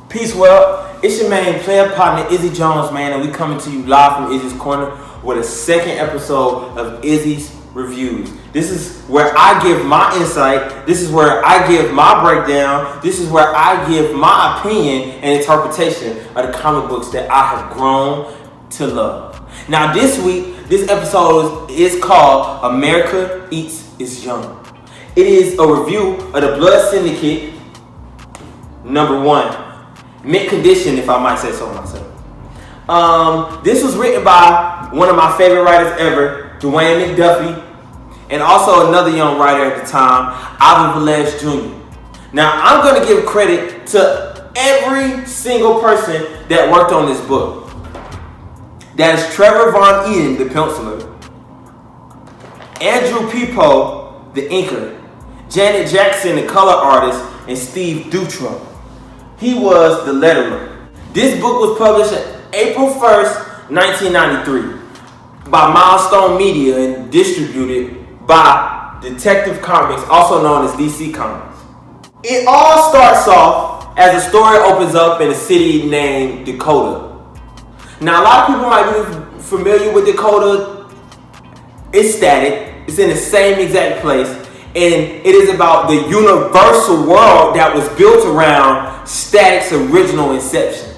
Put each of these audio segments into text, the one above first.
Peace, world. It's your main player partner, Izzy Jones, man, and we coming to you live from Izzy'z Corner with a second episode of Izzy's Reviews. This is where I give my insight. This is where I give my breakdown. This is where I give my opinion and interpretation of the comic books that I have grown to love. Now, this week, this episode is called America Eats Izzy Jone. It is a review of the Blood Syndicate #1. Mint condition, if I might say so myself. This was written by one of my favorite writers ever, Dwayne McDuffie, and also another young writer at the time, Velez Jr. Now, I'm going to give credit to every single person that worked on this book. That is Trevor Von Eden, the penciler, Andrew Peepo, the inker, Janet Jackson, the color artist, and Steve Dutro. He was the letterer. This book was published on April 1st, 1993 by Milestone Media and distributed by Detective Comics, also known as DC Comics. It all starts off as the story opens up in a city named Dakota. Now, a lot of people might be familiar with Dakota. It's static. It's in the same exact place. And it is about the universal world that was built around Static's original inception.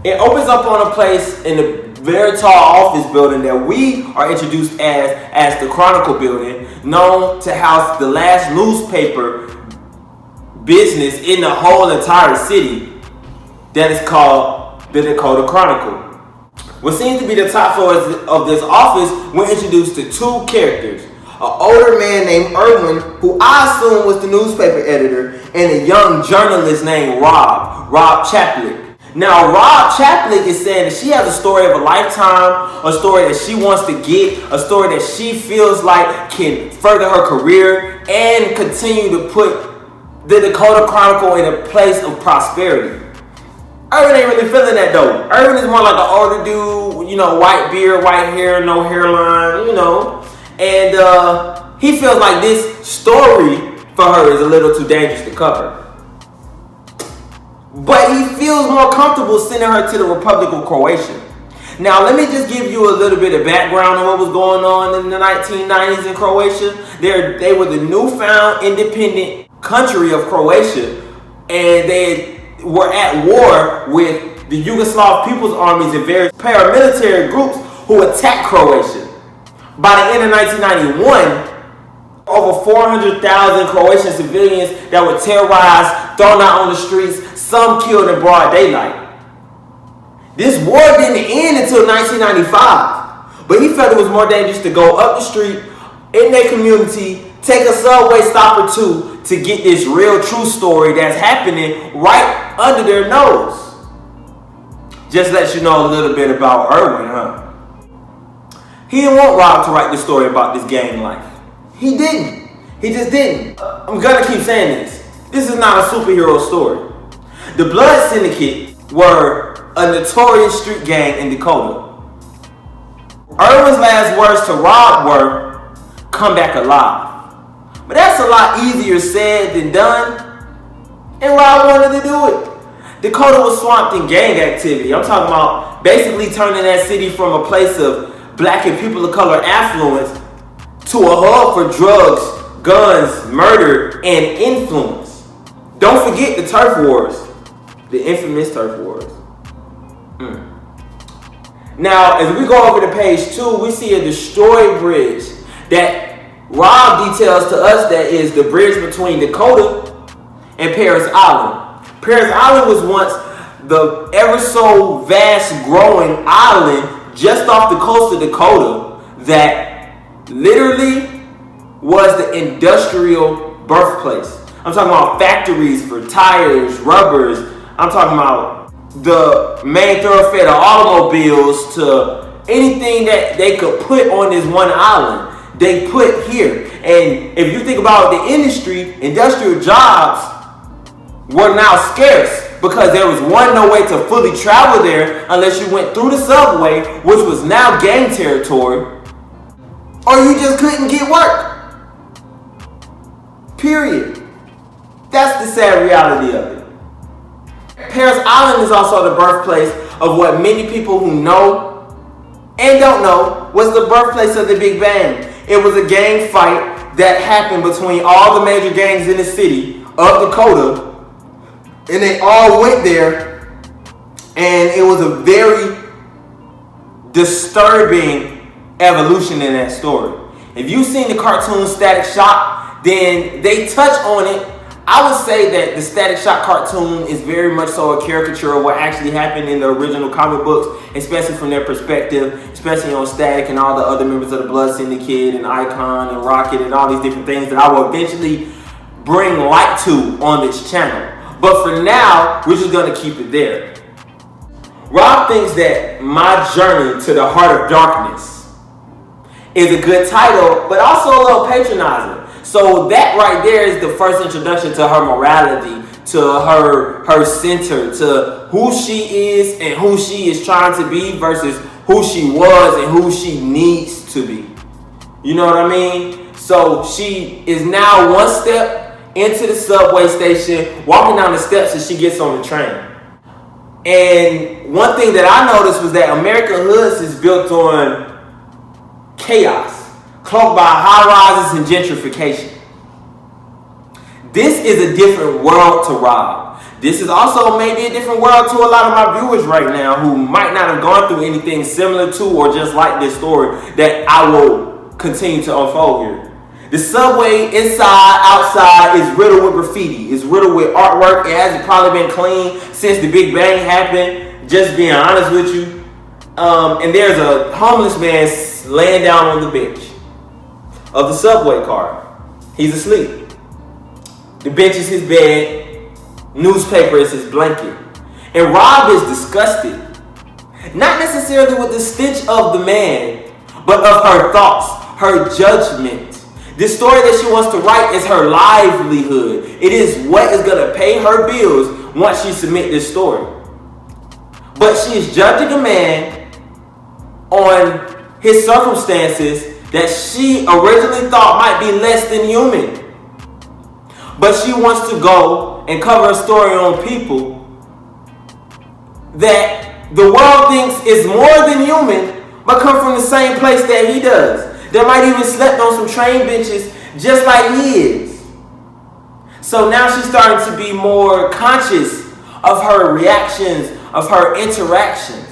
It opens up on a place in a very tall office building that we are introduced as the Chronicle building, known to house the last newspaper business in the whole entire city, that is called the Dakota Chronicle. What seems to be the top floor of this office, we're introduced to two characters. An older man named Erwin, who I assume was the newspaper editor, and a young journalist named Rob Chaplik. Now, Rob Chaplik is saying that she has a story of a lifetime, a story that she wants to get, a story that she feels like can further her career and continue to put the Dakota Chronicle in a place of prosperity. Erwin ain't really feeling that though. Erwin is more like an older dude, white beard, white hair, no hairline, And he feels like this story for her is a little too dangerous to cover. But he feels more comfortable sending her to the Republic of Croatia. Now, let me just give you a little bit of background on what was going on in the 1990s in Croatia. They were the newfound independent country of Croatia, and they were at war with the Yugoslav People's Armies and various paramilitary groups who attacked Croatia. By the end of 1991, over 400,000 Croatian civilians that were terrorized, thrown out on the streets, some killed in broad daylight. This war didn't end until 1995, but he felt it was more dangerous to go up the street in their community, take a subway stop or two to get this real true story that's happening right under their nose. Just let you know a little bit about Erwin, huh? He didn't want Rob to write the story about this gang life. He didn't. He just didn't. I'm gonna keep saying this. This is not a superhero story. The Blood Syndicate were a notorious street gang in Dakota. Erwin's last words to Rob were, "Come back alive." But that's a lot easier said than done. And Rob wanted to do it. Dakota was swamped in gang activity. I'm talking about basically turning that city from a place of black and people of color affluence to a hub for drugs, guns, murder, and influence. Don't forget the turf wars, the infamous turf wars. Now, as we go over to page 2, we see a destroyed bridge that Rob details to us that is the bridge between Dakota and Paris Island. Paris Island was once the ever so vast growing island just off the coast of Dakota that literally was the industrial birthplace. I'm talking about factories for tires, rubbers. I'm talking about the main thoroughfare of automobiles to anything that they could put on this one island, they put here. And if you think about the industry, industrial jobs were now scarce because there was no way to fully travel there unless you went through the subway, which was now gang territory, or you just couldn't get work. Period. That's the sad reality of it. Paris Island is also the birthplace of what many people who know and don't know was the birthplace of the Big Bang. It was a gang fight that happened between all the major gangs in the city of Dakota, and they all went there, and it was a very disturbing evolution in that story. If you've seen the cartoon Static Shock, then they touch on it. I would say that the Static Shock cartoon is very much so a caricature of what actually happened in the original comic books, especially from their perspective, especially on Static and all the other members of the Blood Syndicate and Icon and Rocket and all these different things that I will eventually bring light to on this channel. But for now, we're just going to keep it there. Rob thinks that My Journey to the Heart of Darkness is a good title, but also a little patronizing. So that right there is the first introduction to her morality, to her center, to who she is and who she is trying to be versus who she was and who she needs to be. You know what I mean? So she is now one step into the subway station, walking down the steps as she gets on the train. And one thing that I noticed was that American Hoods is built on chaos, cloaked by high rises and gentrification. This is a different world to Rob. This is also maybe a different world to a lot of my viewers right now who might not have gone through anything similar to or just like this story that I will continue to unfold here. The subway inside, outside is riddled with graffiti. It's riddled with artwork. It hasn't probably been clean since the Big Bang happened, just being honest with you. And there's a homeless man laying down on the bench of the subway car. He's asleep. The bench is his bed. Newspaper is his blanket. And Rob is disgusted. Not necessarily with the stench of the man, but of her thoughts, her judgment. This story that she wants to write is her livelihood. It is what is going to pay her bills once she submits this story. But she is judging a man on his circumstances that she originally thought might be less than human. But she wants to go and cover a story on people that the world thinks is more than human, but come from the same place that he does. They might even slept on some train benches just like he is. So now she's starting to be more conscious of her reactions, of her interactions.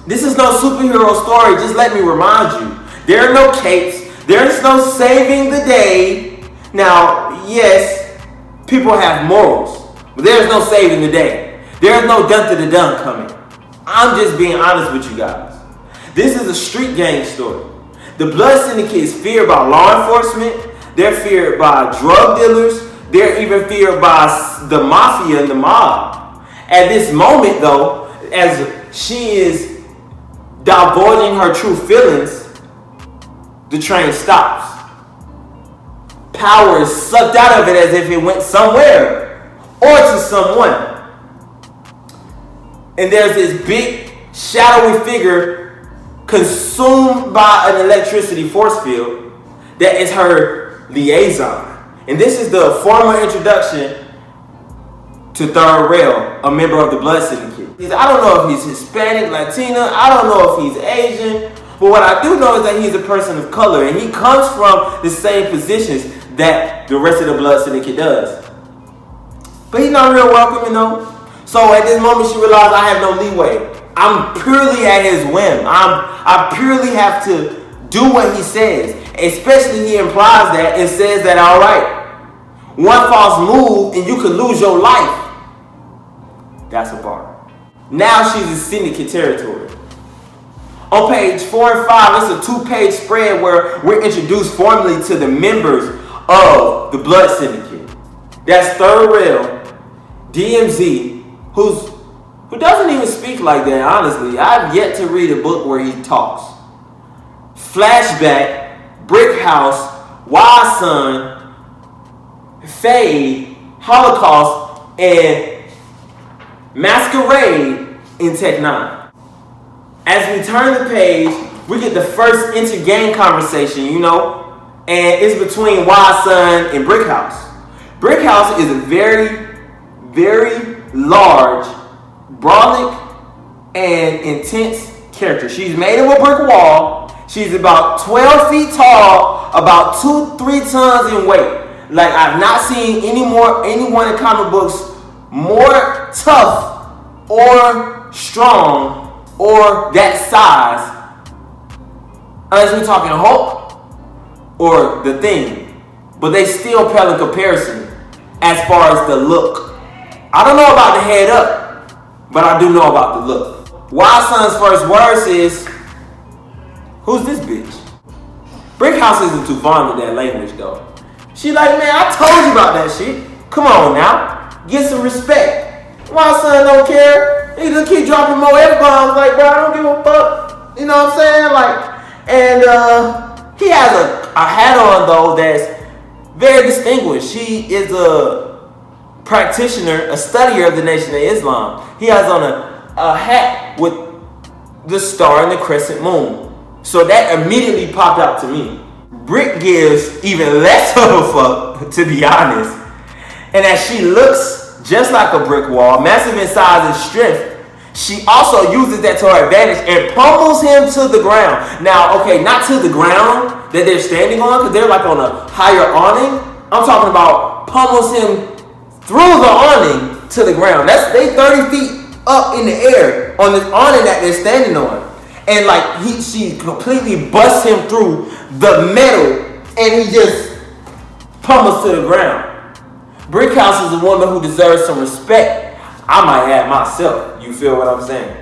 This is no superhero story, just let me remind you. There are no capes. There is no saving the day. Now, yes, people have morals, but there is no saving the day. There is no dun-to-the-dun coming. I'm just being honest with you guys. This is a street gang story. The Blood Syndicate is feared by law enforcement. They're feared by drug dealers. They're even feared by the mafia and the mob. At this moment, though, as she is divulging her true feelings, the train stops. Power is sucked out of it as if it went somewhere or to someone. And there's this big shadowy figure consumed by an electricity force field that is her liaison. And this is the formal introduction to Third Rail, a member of the Blood Syndicate. I don't know if he's Hispanic, Latina, I don't know if he's Asian, but what I do know is that he's a person of color and he comes from the same positions that the rest of the Blood Syndicate does. But he's not real welcoming though. So at this moment she realized I have no leeway. I'm purely at his whim. I purely have to do what he says. Especially he implies that and says that, all right, one false move and you could lose your life. That's a bar. Now she's in syndicate territory. On page 4 and 5, it's a 2-page spread where we're introduced formally to the members of the Blood Syndicate. That's Third Rail, DMZ, who doesn't even speak like that, honestly. I've yet to read a book where he talks. Flashback, Brick House, Wild Son, Fade, Holocaust, and Masquerade in Tech 9. As we turn the page, we get the first inter-gang conversation, you know, and it's between Wild Son and Brick House. Brick House is a very, very large, brolic, and intense character. She's made of a brick wall. She's about 12 feet tall, about 2-3 tons in weight. Like, I've not seen anyone in comic books more tough or strong or that size, unless we're talking Hulk or the Thing. But they still pale in comparison as far as the look. I don't know about the head up, but I do know about the look. Wise Son's first words is, "Who's this bitch?" Brick House isn't too fond of that language though. She like, "Man, I told you about that shit. Come on now, get some respect." Wise Son don't care. He just keep dropping more F-bombs. Like, bro, I don't give a fuck. You know what I'm saying? Like, and he has a hat on though that's very distinguished. She is a practitioner, a studier of the Nation of Islam. He has on a hat with the star and the crescent moon. So that immediately popped out to me. Brick gives even less of a fuck, to be honest. And as she looks just like a brick wall, massive in size and strength, she also uses that to her advantage and pummels him to the ground. Now, okay, not to the ground that they're standing on, because they're like on a higher awning. I'm talking about pummels him through the awning to the ground. They 30 feet up in the air on this awning that they're standing on. And like she completely busts him through the metal and he just pummels to the ground. Brick House is a woman who deserves some respect. I might add myself. You feel what I'm saying?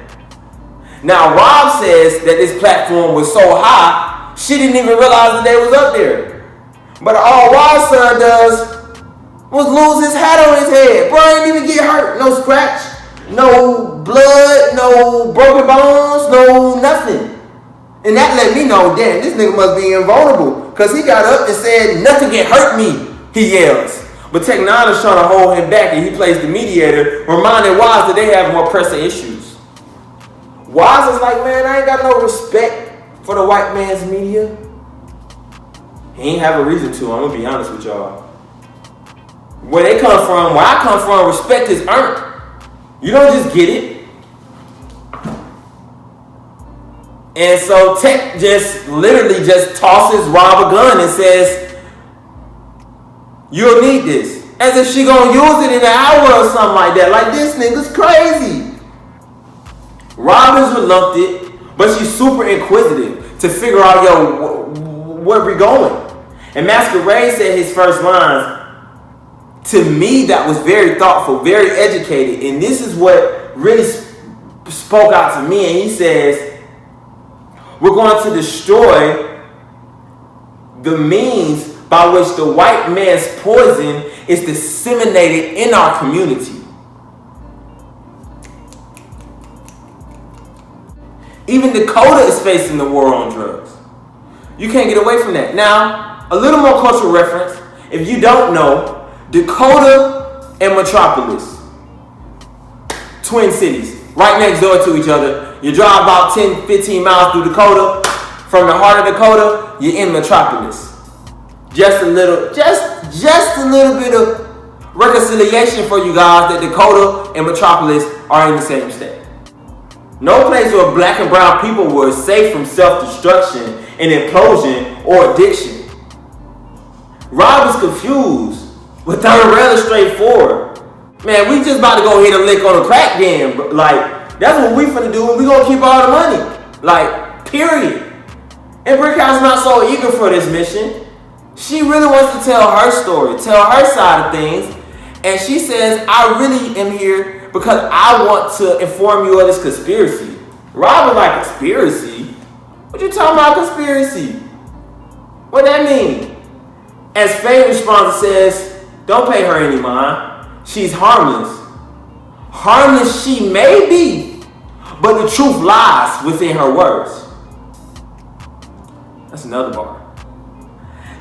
Now Rob says that this platform was so high, she didn't even realize that they was up there. But all Rob's son does was lose his hat on his head. Bro, ain't even get hurt. No scratch, no blood, no broken bones, no nothing. And that let me know, damn, this nigga must be invulnerable. Because he got up and said, "Nothing can hurt me," he yells. But Tech Nine is trying to hold him back and he plays the mediator, reminding Wise that they have more pressing issues. Wise is like, "Man, I ain't got no respect for the white man's media." He ain't have a reason to, I'm going to be honest with y'all. Where they come from, where I come from, respect is earned. You don't just get it. And so Tech just literally just tosses Rob a gun and says, "You'll need this." As if she gonna use it in an hour or something like that. Like, this nigga's crazy. Rob is reluctant, but she's super inquisitive to figure out, where we going? And Masquerade said his first lines, to me, that was very thoughtful, very educated. And this is what really spoke out to me. And he says, "We're going to destroy the means by which the white man's poison is disseminated in our community." Even Dakota is facing the war on drugs. You can't get away from that. Now, a little more cultural reference. If you don't know, Dakota and Metropolis, twin cities, right next door to each other. You drive about 10, 15 miles through Dakota. From the heart of Dakota, you're in Metropolis. Just a little bit of reconciliation for you guys that Dakota and Metropolis are in the same state. No place where black and brown people were safe from self-destruction and implosion or addiction. Rob is confused, but they're rather straightforward. Man, we just about to go hit a lick on a crack den. Like, that's what we finna do, and we gonna keep all the money. Like, period. And Brickhouse not so eager for this mission. She really wants to tell her story, tell her side of things. And she says, "I really am here because I want to inform you of this conspiracy." Rob was like, "Conspiracy? What you talking about, conspiracy? What that mean?" As Faye responds and says, "Don't pay her any mind. She's harmless. Harmless she may be, but the truth lies within her words." That's another bar.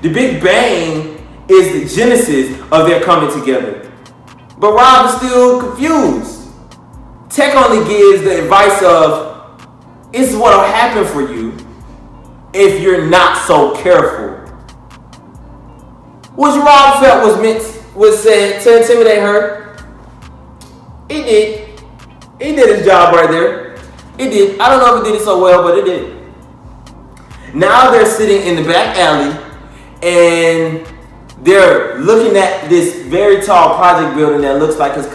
The Big Bang is the genesis of their coming together. But Rob is still confused. Tech only gives the advice of, "This is what'll happen for you if you're not so careful." Which Rob felt was said to intimidate her. It it did. It did its job right there. It did. I don't know if it did it so well, but it did. Now they're sitting in the back alley and they're looking at this very tall project building that looks like it's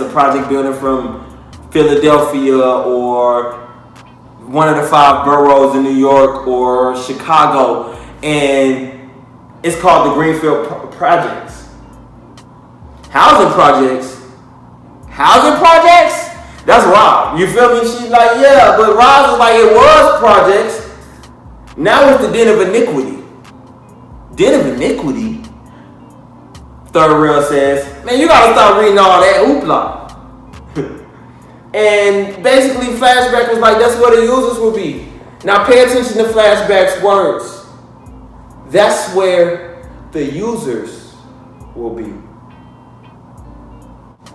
a project building from Philadelphia or one of the 5 boroughs in New York or Chicago, and it's called the Greenfield Projects. Housing projects? That's Rob. You feel me? She's like, yeah, but Rob was like, it was projects. Now it's the Den of Iniquity. Den of Iniquity? Third Rail says, man, you gotta stop reading all that hoopla. And basically flashback was like, that's where the users will be. Now pay attention to flashback's words. That's where the users will be.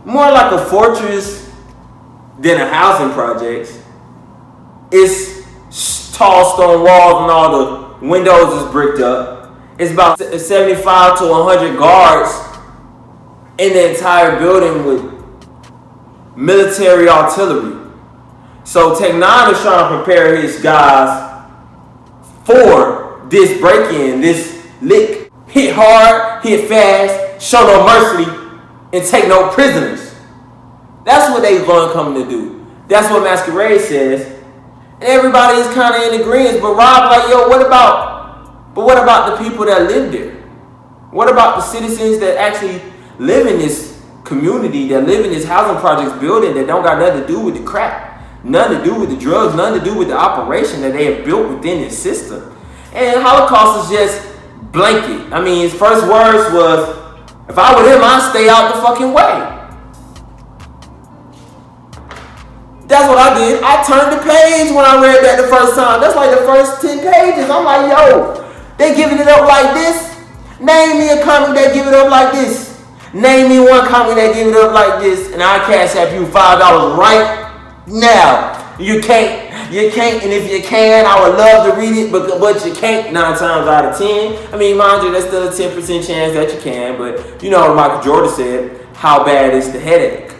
More like a fortress than a housing project. It's tall stone walls and all the windows is bricked up. It's about 75 to 100 guards in the entire building with military artillery. So Tech 9 is trying to prepare his guys for this break-in, this lick. Hit hard, hit fast, show no mercy, and take no prisoners. That's what they've learned coming to do. That's what Masquerade says. And everybody is kind of in agreement, but Rob like, yo, what about the people that live there? What about the citizens that actually live in this community, that live in this housing projects building that don't got nothing to do with the crack, nothing to do with the drugs, nothing to do with the operation that they have built within this system? And Holocaust is just blanket. I mean, his first words was, if I were him, I'd stay out the fucking way. That's what I did. I turned the page when I read that the first time. That's like the first 10 pages. I'm like, yo, they giving it up like this? Name me a comic that give it up like this. Name me one comic that give it up like this, and I'll cash app you $5 right now. You can't, and if you can, I would love to read it, but you can't 9 times out of 10. I mean, mind you, that's still a 10% chance that you can, but you know what Michael Jordan said, how bad is the headache?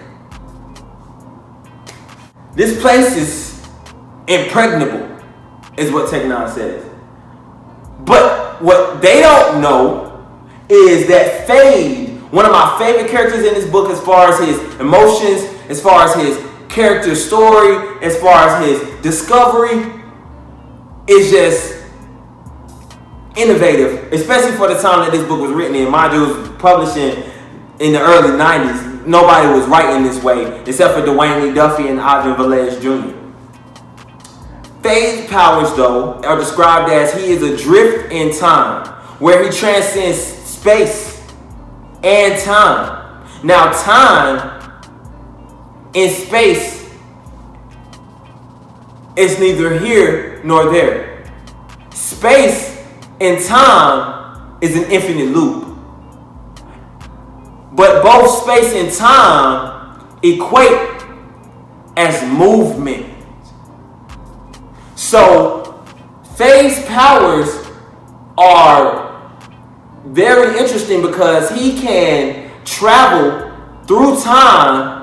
This place is impregnable, is what Tech 9 says. But what they don't know is that Fade, one of my favorite characters in this book as far as his emotions, as far as his character story, as far as his discovery, is just innovative, especially for the time that this book was written in. Mind you, it was publishing in the early 90s. Nobody was writing this way except for Dwayne McDuffie and Ivan Velez Jr. Fade's powers, though, are described as he is adrift in time, where he transcends space and time. Now, time in space is neither here nor there. Space and time is an infinite loop. But both space and time equate as movement. So, Fade's powers are very interesting because he can travel through time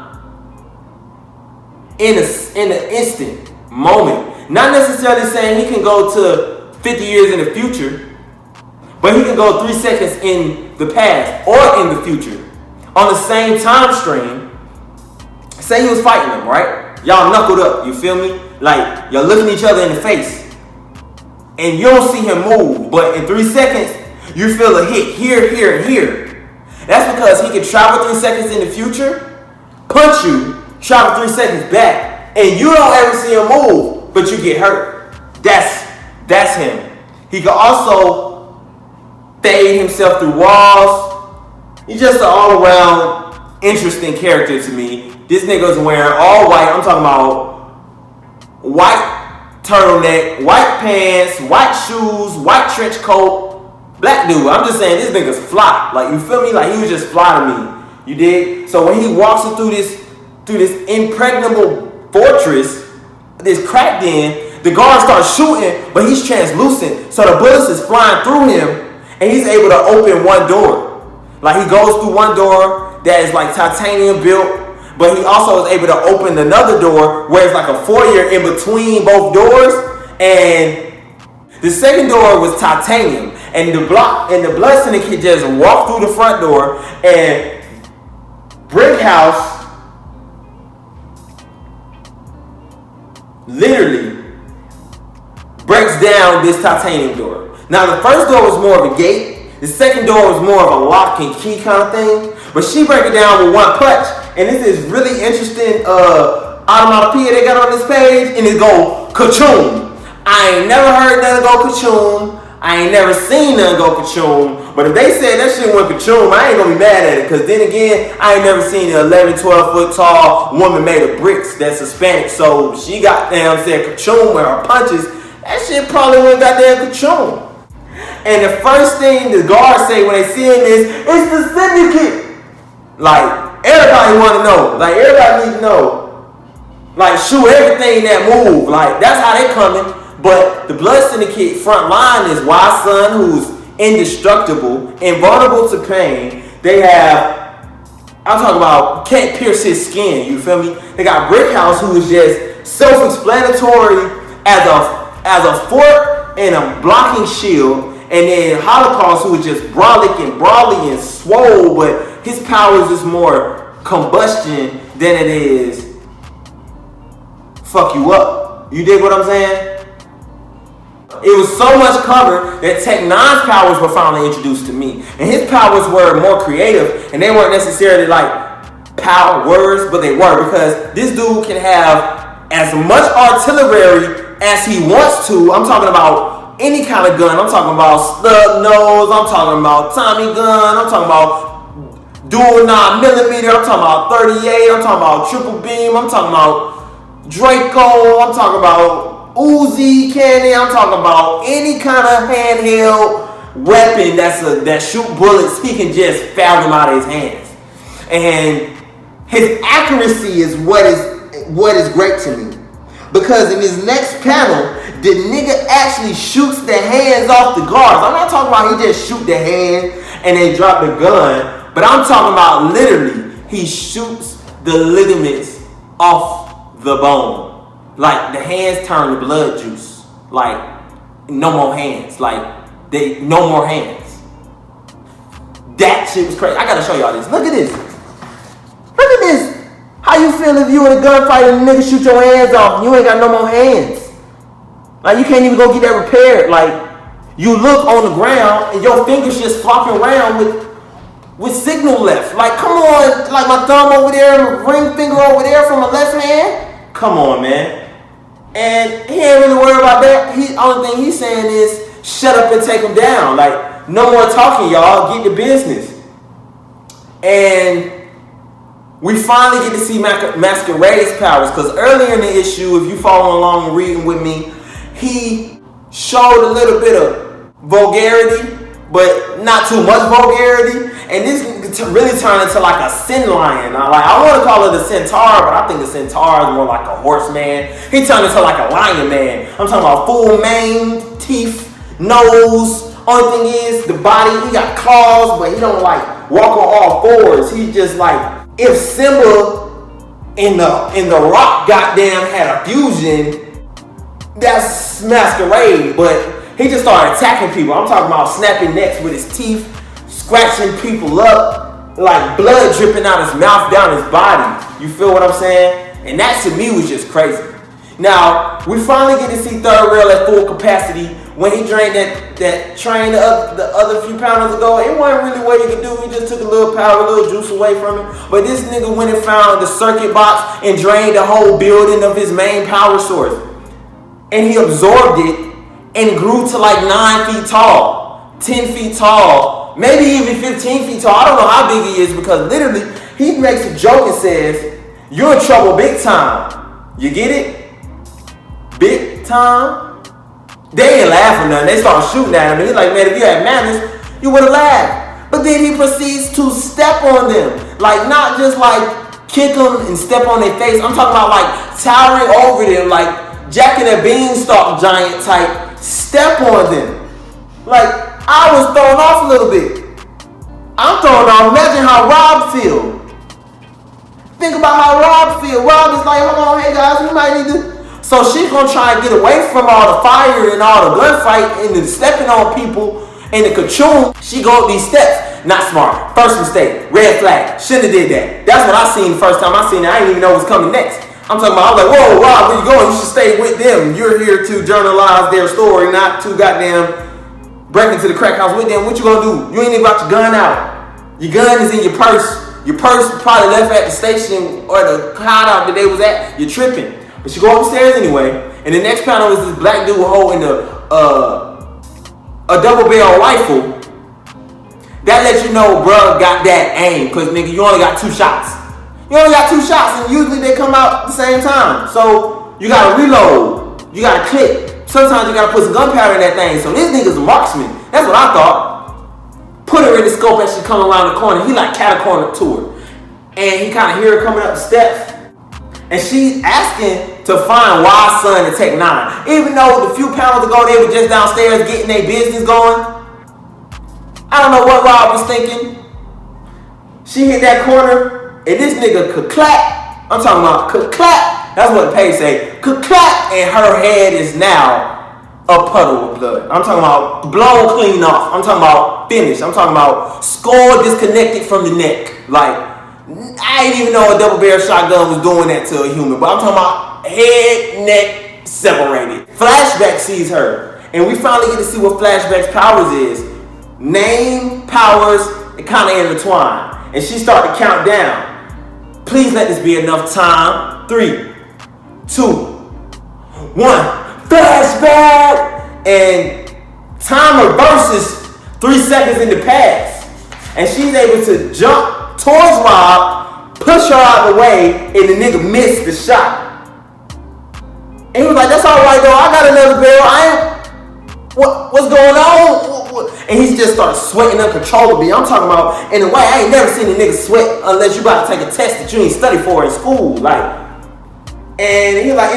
in an instant moment. Not necessarily saying he can go to 50 years in the future, but he can go 3 seconds in the past or in the future. On the same time stream, say he was fighting them, right? Y'all knuckled up, you feel me? Like, you're looking each other in the face. And you don't see him move, but in 3 seconds, you feel a hit here, here, and here. That's because he can travel 3 seconds in the future, punch you, travel 3 seconds back, and you don't ever see him move, but you get hurt. That's him. He can also fade himself through walls. He's just an all-around interesting character to me. This nigga's wearing all white. I'm talking about white turtleneck, white pants, white shoes, white trench coat, black dude. I'm just saying this nigga's fly. Like, you feel me? Like, he was just fly to me. You dig? So when he walks through this impregnable fortress, this crack den, the guards start shooting, but he's translucent. So the bullets is flying through him, and he's able to open one door. Like, he goes through one door that is like titanium built, but he also was able to open another door where it's like a foyer in between both doors. And the second door was titanium. And the Blood Syndicate just walked through the front door, and Brick House literally breaks down this titanium door. Now the first door was more of a gate. The second door was more of a lock and key kind of thing. But she break it down with one punch. And this is really interesting onomatopoeia they got on this page. And it go, ka-choom. I ain't never heard nothing go ka-choom. I ain't never seen nothing go ka-choom. But if they said that shit went ka-choom, I ain't gonna be mad at it. Because then again, I ain't never seen an 11, 12 foot tall woman made of bricks that's Hispanic. So she got damn said ka-choom with her punches. That shit probably went goddamn ka-choom. And the first thing the guards say when they see him is, it's the Syndicate. Like, everybody want to know. Like, everybody need to know. Like, shoot everything that move. Like, that's how they coming. But the Blood Syndicate front line is Wise Son, who's indestructible, invulnerable to pain. They have, I'm talking about, can't pierce his skin, you feel me? They got Brick House, who is just self-explanatory as a fort and a blocking shield. And then Holocaust, who is just brolic and brawly and swole, but his powers is more combustion than it is fuck you up. You dig what I'm saying? It was so much cover that Tech 9's powers were finally introduced to me. And his powers were more creative, and they weren't necessarily like powers, but they were, because this dude can have as much artillery as he wants to. I'm talking about any kind of gun. I'm talking about snub nose. I'm talking about Tommy gun. I'm talking about dual 9mm. I'm talking about 38. I'm talking about triple beam. I'm talking about Draco. I'm talking about Uzi cannon. I'm talking about any kind of handheld weapon that shoot bullets. He can just foul them out of his hands. And his accuracy is what is great to me. Because in his next panel, the nigga actually shoots the hands off the guards. I'm not talking about he just shoot the hand and then drop the gun. But I'm talking about literally, he shoots the ligaments off the bone. Like, the hands turn to blood juice. Like, no more hands. Like, no more hands. That shit was crazy. I gotta show y'all this. Look at this. Look at this. How you feel if you in a gunfight and a nigga shoot your hands off and you ain't got no more hands? Like, you can't even go get that repaired. Like, you look on the ground and your fingers just flopping around with signal left. Like, come on. Like, my thumb over there, my ring finger over there from my left hand. Come on, man. And he ain't really worried about that. Only thing he's saying is, shut up and take him down. Like, no more talking, y'all. Get the business. And we finally get to see Masquerade's powers, because earlier in the issue, if you follow along and reading with me, he showed a little bit of vulgarity, but not too much vulgarity. And this really turned into like a sin lion. I want to call it a centaur, but I think a centaur is more like a horseman. He turned into like a lion man. I'm talking about full mane, teeth, nose. Only thing is, the body, he got claws, but he don't like walk on all fours. He just like, if Simba in the Rock goddamn had a fusion, that's Masquerade. But he just started attacking people. I'm talking about snapping necks with his teeth, scratching people up, like blood dripping out his mouth down his body. You feel what I'm saying? And that to me was just crazy. Now, we finally get to see Third Rail at full capacity. When he drained that train the other few pounders ago, it wasn't really what he could do. He just took a little power, a little juice away from him. But this nigga went and found the circuit box and drained the whole building of his main power source. And he absorbed it and grew to like 9 feet tall, 10 feet tall, maybe even 15 feet tall. I don't know how big he is, because literally he makes a joke and says, "You're in trouble big time." You get it? Big time? They ain't laughing nothing. They start shooting at him. And he's like, man, if you had manners, you would have laughed. But then he proceeds to step on them. Like, not just like kick them and step on their face. I'm talking about like towering over them, like Jack and the Beanstalk giant type. Step on them. Like, I was thrown off a little bit. I'm thrown off. Imagine how Rob feels. Think about how Rob feel. Rob is like, hold on, hey guys, we might need to. So she's gonna try and get away from all the fire and all the gunfight and the stepping on people and the kachoom. She go up these steps. Not smart. First mistake. Red flag. Shouldn't have did that. That's what I seen the first time I seen it. I didn't even know what was coming next. I'm talking about, I was like, whoa, Rob, where you going? You should stay with them. You're here to journalize their story, not to goddamn break into the crack house with them. What you gonna do? You ain't even got your gun out. Your gun is in your purse. Your purse probably left at the station or the hideout that they was at. You're tripping. But you go upstairs anyway. And the next panel is this black dude holding a double barrel rifle. That lets you know, bruh, got that aim. Because, nigga, you only got 2 shots. You only got 2 shots, and usually they come out at the same time. So, you got to reload. You got to click. Sometimes you got to put some gunpowder in that thing. So, this nigga's a marksman. That's what I thought. Put her in the scope as she come around the corner. He like cat-a-corner to her. And he kind of hear her coming up the steps. And she's asking to find Wise Son and Tech 9. Even though the few panels ago they were just downstairs getting their business going. I don't know what Rob was thinking. She hit that corner, and this nigga could clap. I'm talking about could clap. That's what the page say. Could clap, and her head is now a puddle of blood. I'm talking about blown clean off. I'm talking about finished. I'm talking about skull disconnected from the neck. Like, I didn't even know a double barrel shotgun was doing that to a human. But I'm talking about head, neck separated. Flashback sees her. And we finally get to see what Flashback's powers is. Name, powers, and kind of intertwine. And she started to count down. Please let this be enough time. 3, 2, 1. Flashback! And time reverses 3 seconds in the past. And she's able to jump towards Rob, push her out of the way, and the nigga missed the shot. And he was like, that's alright though, I got another barrel. What's going on? And he just started sweating uncontrollably. I'm talking about in a way I ain't never seen a nigga sweat unless you about to take a test that you ain't studied for in school. Like, and he was like,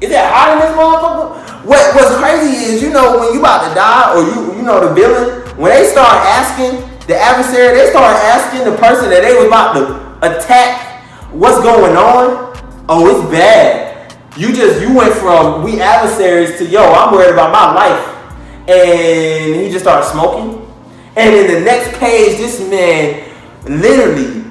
is that hot in this motherfucker? What's crazy is, you know, when you about to die, or you know the villain, when they start asking the adversary, they start asking the person that they was about to attack what's going on. Oh, it's bad. You went from we adversaries to yo, I'm worried about my life. And he just started smoking. And in the next page, this man literally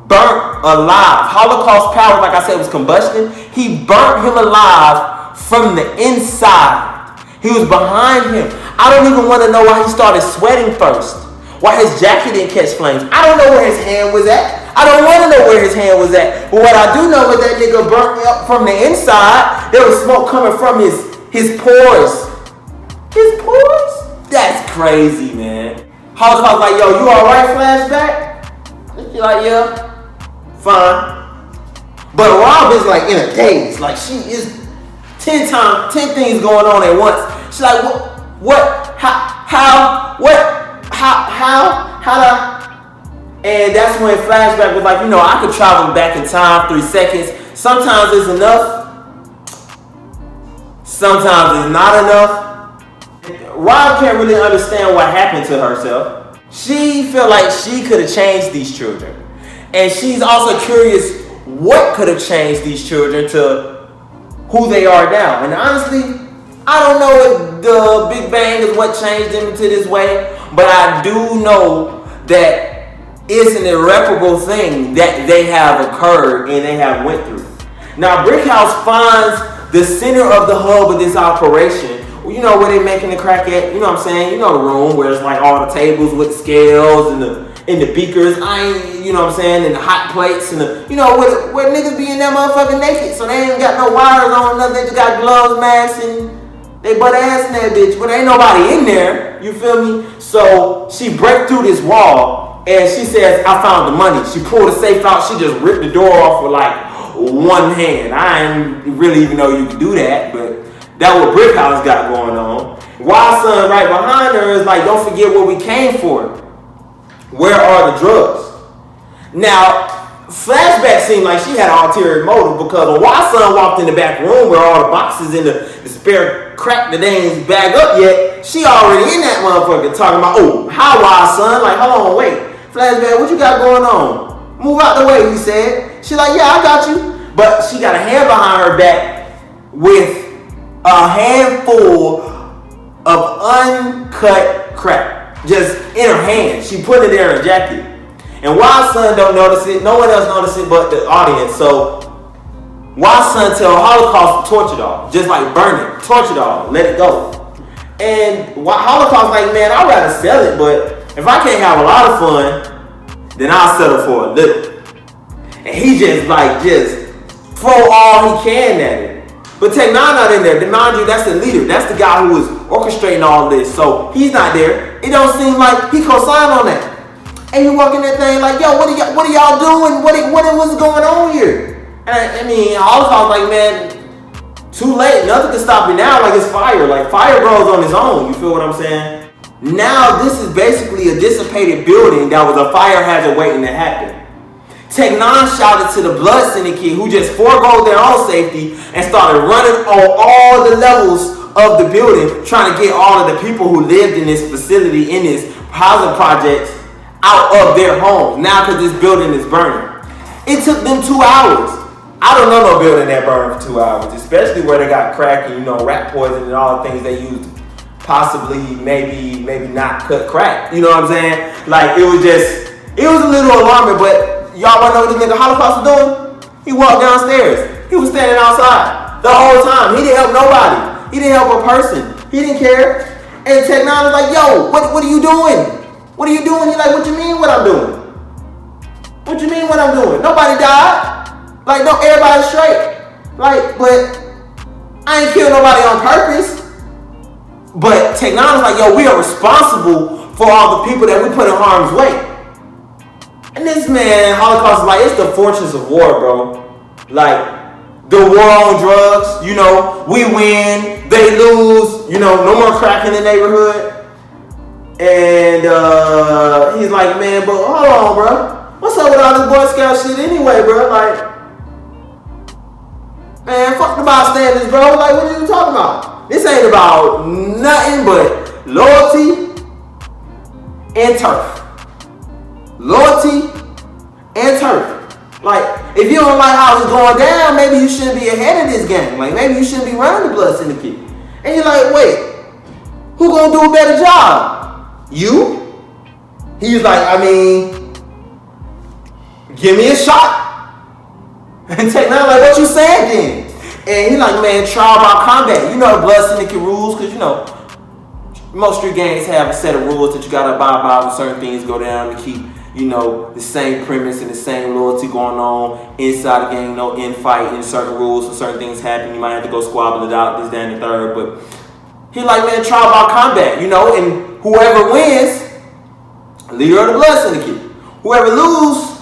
burnt alive. Holocaust power, like I said, was combustion. He burnt him alive from the inside. He was behind him. I don't even want to know why he started sweating first. Why his jacket didn't catch flames. I don't know where his hand was at. I don't want to know where his hand was at. But what I do know is that nigga burnt up from the inside. There was smoke coming from his pores. His pores? That's crazy, man. Holocaust like, yo, you alright, Flashback? She like, yeah, fine. But Rob is like in a daze. Like, she is 10 things going on at once. She's like, how? And that's when Flashback was like, you know, I could travel back in time 3 seconds. Sometimes it's enough. Sometimes it's not enough. Rob can't really understand what happened to herself. She feel like she could have changed these children. And she's also curious what could have changed these children to who they are now. And honestly, I don't know if the Big Bang is what changed them into this way, but I do know that it's an irreparable thing that they have occurred and they have went through. Now, Brickhouse finds the center of the hub of this operation. You know where they making the crack at? You know what I'm saying? You know the room where it's like all the tables with the scales and the beakers. You know what I'm saying? And the hot plates and the, you know, where niggas be in that motherfucker naked. So they ain't got no wires on, nothing. They just got gloves, masks, and they butt ass in that bitch. But ain't nobody in there. You feel me? So she break through this wall and she says, I found the money. She pulled the safe out. She just ripped the door off with like one hand. I didn't really even know you could do that, but that's what Brickhouse got going on. Wise Son right behind her is like, don't forget what we came for. Where are the drugs? Now, Flashback seemed like she had an ulterior motive because when Wise Son walked in the back room where all the boxes in the spare crack that they ain't bag up yet, she already in that motherfucker talking about, oh, how Wise Son? Like, hold on, wait. Flashback, what you got going on? Move out the way, he said. She like, yeah, I got you. But she got a hand behind her back with a handful of uncut crack just in her hand. She put it in her jacket. And Wild's son don't notice it. No one else notices it but the audience. So Wild's son tell Holocaust to torture dog. Just like burn it. Torture dog. Let it go. And Holocaust like, man, I'd rather sell it, but if I can't have a lot of fun, then I'll settle for a little. And he just throw all he can at it. But Tech Nine not in there. Mind you, that's the leader. That's the guy who was orchestrating all this. So he's not there. It don't seem like he co-signed on that. And he walking that thing like, yo, what are y'all doing? What's going on here? And I mean, Holocaust like, man, too late. Nothing can stop you now. Like it's fire. Like fire grows on its own. You feel what I'm saying? Now this is basically a dissipated building that was a fire hazard waiting to happen. Tech Nine shouted to the Blood Syndicate, who just forego their own safety and started running on all the levels of the building, trying to get all of the people who lived in this facility, in this housing projects, out of their homes. Now because this building is burning. It took them 2 hours. I don't know no building that burned for 2 hours, especially where they got crack and, rat poison and all the things they used to possibly maybe not cut crack. You know what I'm saying? Like it was a little alarming, but y'all wanna know what this nigga Holocaust was doing? He walked downstairs. He was standing outside the whole time. He didn't help nobody. He didn't help a person. He didn't care. And Tech Nine was like, yo, what are you doing? What are you doing? He's like, what you mean what I'm doing? What you mean what I'm doing? Nobody died. Like, no, everybody's straight. Like, but I ain't killed nobody on purpose. But Tech Nine was like, yo, we are responsible for all the people that we put in harm's way. And this man, Holocaust is like, it's the fortunes of war, bro. Like, the war on drugs, we win, they lose, no more crack in the neighborhood. And he's like, man, but hold on, bro. What's up with all this Boy Scout shit anyway, bro? Like, man, fuck the bystanders, bro. Like, what are you talking about? This ain't about nothing but loyalty and turf. Loyalty and turf. Like, if you don't like how it's going down, maybe you shouldn't be ahead of this game. Like, maybe you shouldn't be running the Blood Syndicate. And you're like, wait, who gonna do a better job? You? He's like, I mean, give me a shot. And Tech Nine like, what you saying then? And he's like, man, trial by combat. The Blood Syndicate rules, because, most street gangs have a set of rules that you gotta abide by when certain things go down to keep, the same premise and the same loyalty going on inside the gang, no infight and certain rules. So certain things happen, you might have to go squabble it out, this, that, and the third. But he like, man, trial by combat, and whoever wins, leader of the Blood Syndicate. Whoever loses,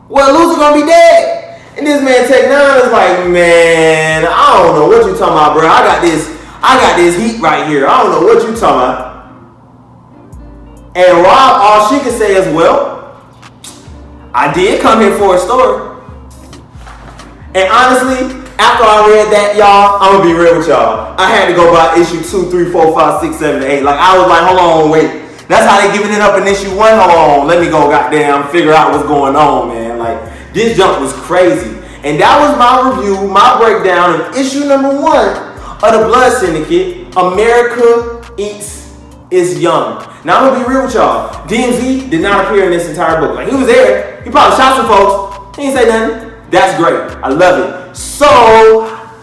loser gonna be dead. And this man Tech Nine is like, man, I don't know what you talking about, bro. I got this heat right here. I don't know what you talking about. And Rob, all she can say is, well, I did come here for a story. And honestly, after I read that, y'all, I'm gonna be real with y'all. I had to go by issue 2, 3, 4, 5, 6, 7, 8. Like, I was like, hold on, wait. That's how they giving it up in issue 1. Hold on, let me go goddamn figure out what's going on, man. Like, this jump was crazy. And that was my review, my breakdown of issue number 1 of the Blood Syndicate, America Eats Is Young. Now, I'm gonna be real with y'all. DMZ did not appear in this entire book. Like, he was there. He probably shot some folks. He didn't say nothing. That's great. I love it. So,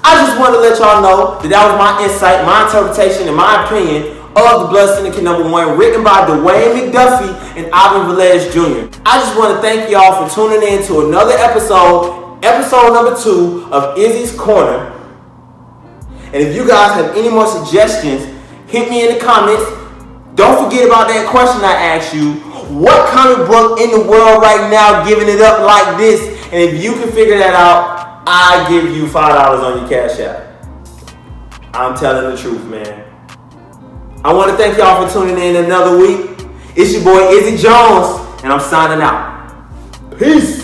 I just wanted to let y'all know that was my insight, my interpretation, and my opinion of the Blood Syndicate number 1, written by Dwayne McDuffie and Ivan Velez Jr. I just want to thank y'all for tuning in to another episode number 2 of Izzy'z Corner. And if you guys have any more suggestions, hit me in the comments. Don't forget about that question I asked you. What comic book in the world right now giving it up like this? And if you can figure that out, I give you $5 on your Cash App. I'm telling the truth, man. I want to thank y'all for tuning in another week. It's your boy Izzy Jones, and I'm signing out. Peace.